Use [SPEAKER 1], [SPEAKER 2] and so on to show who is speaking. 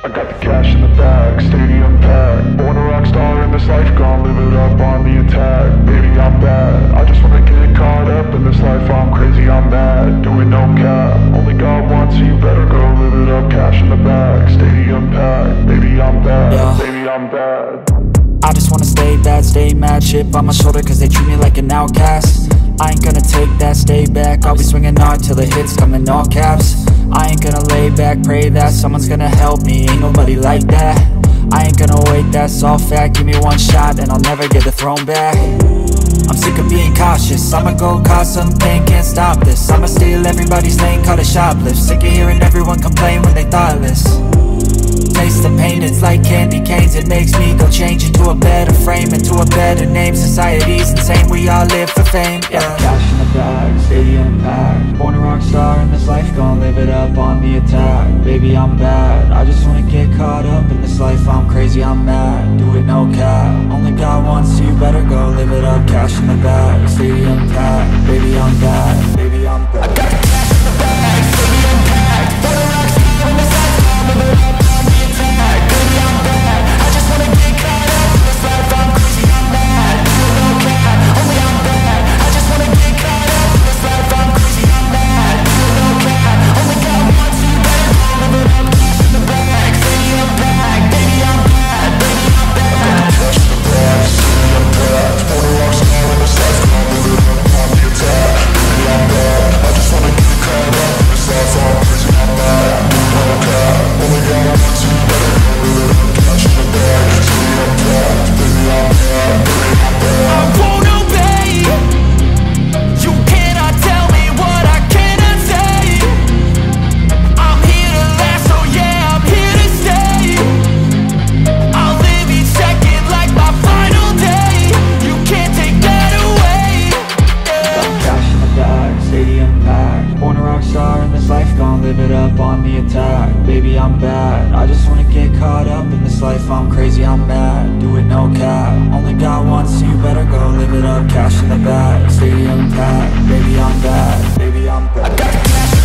[SPEAKER 1] I got the cash in the bag, stadium packed. Born a rock star in this life, gonna live it up on the attack. Baby, I'm bad, I just wanna get caught up in this life. I'm crazy, I'm mad, doing no cap. Only God wants, so you better go live it up. Cash in the bag, stadium packed. Baby, I'm bad, yeah. Baby, I'm bad.
[SPEAKER 2] I just wanna stay bad, stay mad. Chip on my shoulder cause they treat me like an outcast. I ain't gonna take that, stay back. I'll be swinging hard till the hits come in all caps. I ain't gonna lay back, pray that someone's gonna help me. Ain't nobody like that. I ain't gonna wait, that's all fact. Give me one shot and I'll never get the throne back. I'm sick of being cautious, I'ma go cause something, can't stop this. I'ma steal everybody's lane, call it shoplift. Sick of hearing everyone complain when they thoughtless. Taste the pain, it's like candy canes. It makes me go change into a better frame, into a better name. Society's insane, we all live for fame, yeah. Cash in the bag, stadium packed. Born a rock star in this life, gonna live it up on the attack. Baby, I'm bad, I just wanna get caught up in this life. I'm crazy, I'm mad, do it no cap. Only God wants, so you better go live it up. Cash in the bag, stadium packed. Baby, I'm bad, baby, I'm bad. I got the cash in the bag, stadium packed. Born a rock star in this life, gonna live it up. Baby, I'm bad, I just wanna get caught up in this life. I'm crazy, I'm mad, do it no cap. Only I'm bad, I just wanna get caught up in this life. I'm crazy, I'm mad, do it no cap. Only God wants, you better go live it up. Cash in the bag, stadium packed. Baby, I'm bad, baby, I'm bad. Cash in the bag, stadium packed. Born a rock star in this life, gonna live it up on the attack. Baby, I'm bad, I just wanna get caught up in this life. I'm crazy, I'm mad, do it no cap. Only God wants, you better go live it up. Cash in the bag, stadium packed. Baby, I'm bad, baby, I'm bad.
[SPEAKER 3] I won't obey. You cannot tell me what I cannot say. I'm here to last, so yeah, I'm here to stay. I'll live each second like my final day. You can't take that away, yeah.
[SPEAKER 2] Cash in the bag, stadium packed. Born a rock star in this life, gonna live it up on the attack. Baby, I'm bad, I just wanna get caught up in this life. I'm crazy, I'm mad, do it no cap. Only God wants, so you better go live it up. Cash in the bag, stadium packed. Baby, I'm bad, baby, I'm bad. I got the cash.